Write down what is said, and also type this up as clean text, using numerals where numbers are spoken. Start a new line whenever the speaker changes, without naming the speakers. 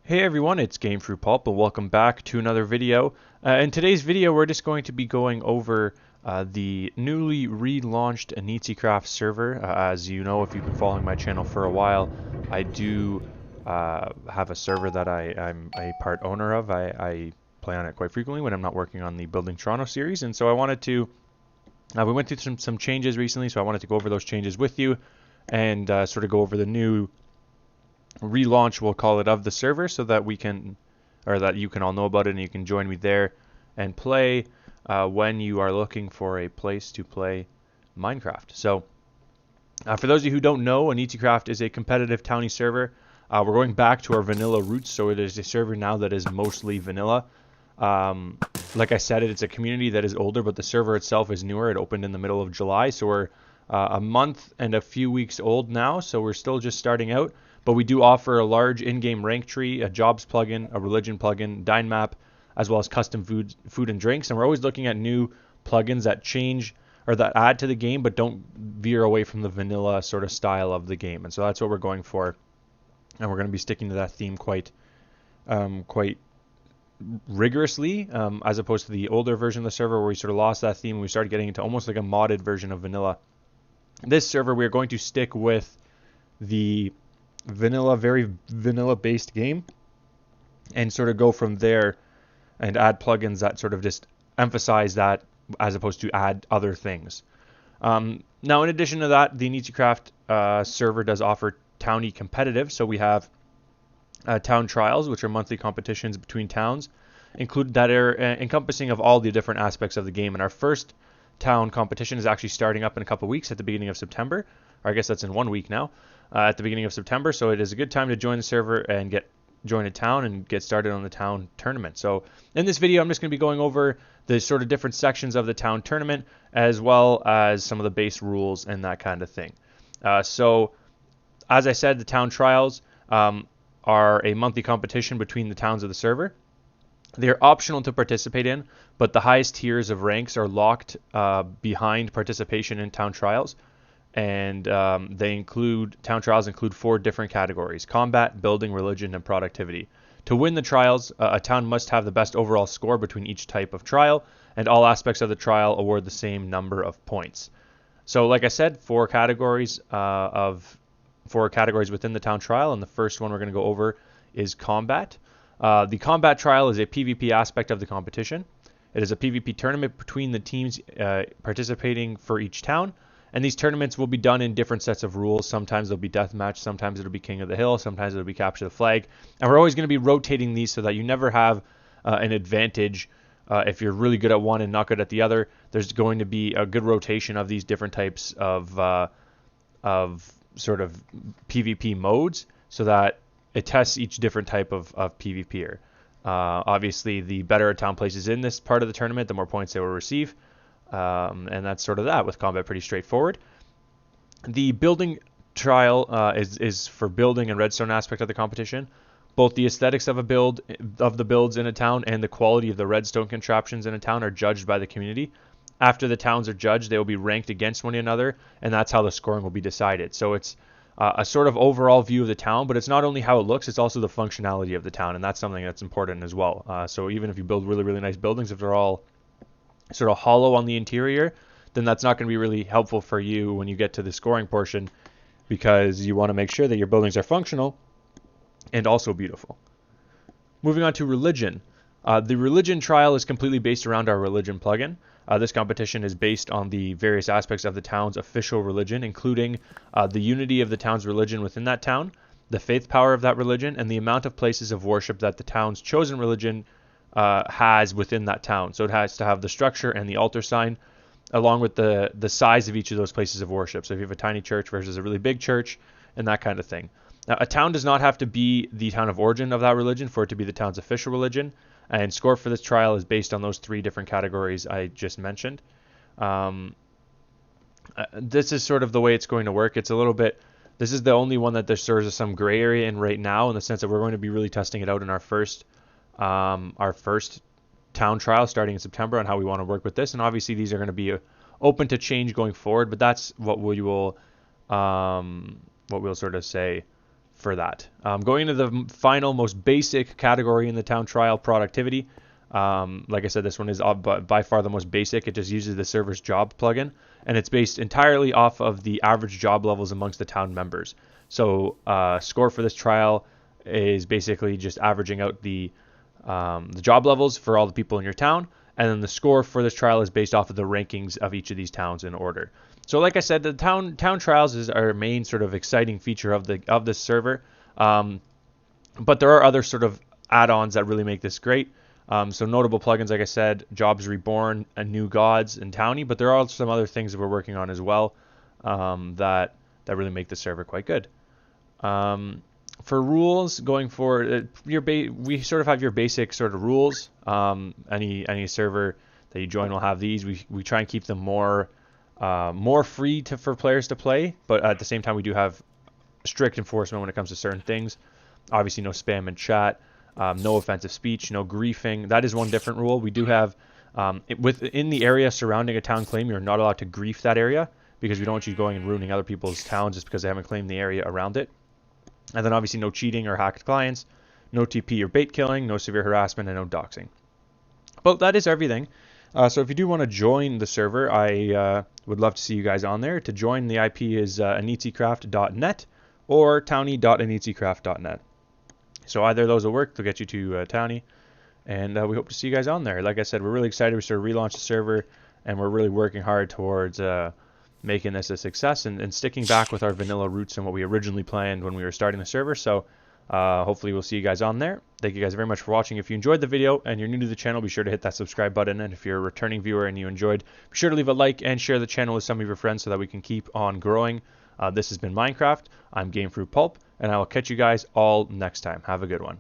Hey everyone, it's Gamefruitpulp and welcome back to another video. In today's video we're just going to be going over the newly relaunched Inizicraft server. As you know, if you've been following my channel for a while, I do have a server that I'm a part owner of. I play on it quite frequently when I'm not working on the Building Toronto series, and so I wanted to, we went through some changes recently, so I wanted to go over those changes with you and sort of go over the new relaunch, we'll call it, of the server so that we can, or that you can all know about it and you can join me there and play when you are looking for a place to play Minecraft. So for those of you who don't know, Inizicraft is a competitive Towny server. We're going back to our vanilla roots, so it is a server now that is mostly vanilla. Like I said, it's a community that is older, but the server itself is newer. It opened in the middle of July, so we're a month and a few weeks old now, so we're still just starting out. But we do offer a large in-game rank tree, a jobs plugin, a religion plugin, Dine map, as well as custom food and drinks. And we're always looking at new plugins that change or that add to the game, but don't veer away from the vanilla sort of style of the game. And so that's what we're going for. And we're going to be sticking to that theme quite rigorously, as opposed to the older version of the server where we sort of lost that theme and we started getting into almost like a modded version of vanilla. This server, we're going to stick with the vanilla, very vanilla based game and sort of go from there and add plugins that sort of just emphasize that as opposed to add other things. Now, in addition to that, the Inizicraft server does offer Towny competitive. So we have town trials, which are monthly competitions between towns, include that are encompassing of all the different aspects of the game. And our first town competition is actually starting up in a couple of weeks at the beginning of September, or I guess that's in 1 week now. At the beginning of September, so it is a good time to join the server and join a town and get started on the town tournament. So in this video, I'm just going to be going over the sort of different sections of the town tournament, as well as some of the base rules and that kind of thing. So as I said, the town trials are a monthly competition between the towns of the server. They're optional to participate in, but the highest tiers of ranks are locked behind participation in town trials. And town trials include 4 different categories: combat, building, religion, and productivity. To win the trials, a town must have the best overall score between each type of trial, and all aspects of the trial award the same number of points. So like I said, 4 categories within the town trial, and the first one we're going to go over is combat. The combat trial is a PvP aspect of the competition. It is a PvP tournament between the teams participating for each town. And these tournaments will be done in different sets of rules. Sometimes they'll be deathmatch, sometimes it'll be King of the Hill, sometimes it'll be capture the flag. And we're always going to be rotating these so that you never have an advantage. If you're really good at one and not good at the other, there's going to be a good rotation of these different types of sort of PvP modes so that it tests each different type of PvPer. Obviously, the better a town places in this part of the tournament, the more points they will receive. And that's sort of that, with combat pretty straightforward. The building trial is for building and redstone aspect of the competition. Both the aesthetics of the builds in a town and the quality of the redstone contraptions in a town are judged by the community. After the towns are judged, they will be ranked against one another, and that's how the scoring will be decided. So it's a sort of overall view of the town, but it's not only how it looks, it's also the functionality of the town, and that's something that's important as well. So even if you build really, really nice buildings, if they're all sort of hollow on the interior, then that's not going to be really helpful for you when you get to the scoring portion, because you want to make sure that your buildings are functional and also beautiful. Moving on to religion. The religion trial is completely based around our religion plugin. This competition is based on the various aspects of the town's official religion, including the unity of the town's religion within that town, the faith power of that religion, and the amount of places of worship that the town's chosen religion has within that town. So it has to have the structure and the altar sign, along with the size of each of those places of worship. So if you have a tiny church versus a really big church, and that kind of thing. Now, a town does not have to be the town of origin of that religion for it to be the town's official religion. And score for this trial is based on those 3 different categories I just mentioned. This is sort of the way it's going to work. It's a little bit. This is the only one that there serves as some gray area in right now, in the sense that we're going to be really testing it out in our first town trial starting in September on how we want to work with this. And obviously these are going to be open to change going forward, but that's what we'll sort of say for that. Going into the final, most basic category in the town trial, productivity. Like I said, this one is by far the most basic. It just uses the server's job plugin, and it's based entirely off of the average job levels amongst the town members. So score for this trial is basically just averaging out the job levels for all the people in your town, and then the score for this trial is based off of the rankings of each of these towns in order. So like I said, the town trials is our main sort of exciting feature of this server, but there are other sort of add-ons that really make this great. So notable plugins, like I said, Jobs Reborn and New Gods and Towny, but there are also some other things that we're working on as well that really make the server quite good. For rules going forward, we sort of have your basic sort of rules. Any server that you join will have these. We try and keep them more free for players to play, but at the same time we do have strict enforcement when it comes to certain things. Obviously, no spam in chat. No offensive speech, no griefing. That is one different rule. We do have, within the area surrounding a town claim, you're not allowed to grief that area because we don't want you going and ruining other people's towns just because they haven't claimed the area around it. And then obviously no cheating or hacked clients, no TP or bait killing, no severe harassment, and no doxing. But that is everything. So if you do want to join the server, I would love to see you guys on there. To join, the IP is inizicraft.net or towny.inizicraft.net. So either of those will work. They'll get you to Towny, and we hope to see you guys on there. Like I said, we're really excited. We sort of relaunched the server, and we're really working hard towards making this a success and sticking back with our vanilla roots and what we originally planned when we were starting the server. So hopefully we'll see you guys on there. Thank you guys very much for watching. If you enjoyed the video and you're new to the channel, be sure to hit that subscribe button. And if you're a returning viewer and you enjoyed, be sure to leave a like and share the channel with some of your friends so that we can keep on growing. This has been Minecraft. I'm Gamefruitpulp, and I will catch you guys all next time. Have a good one.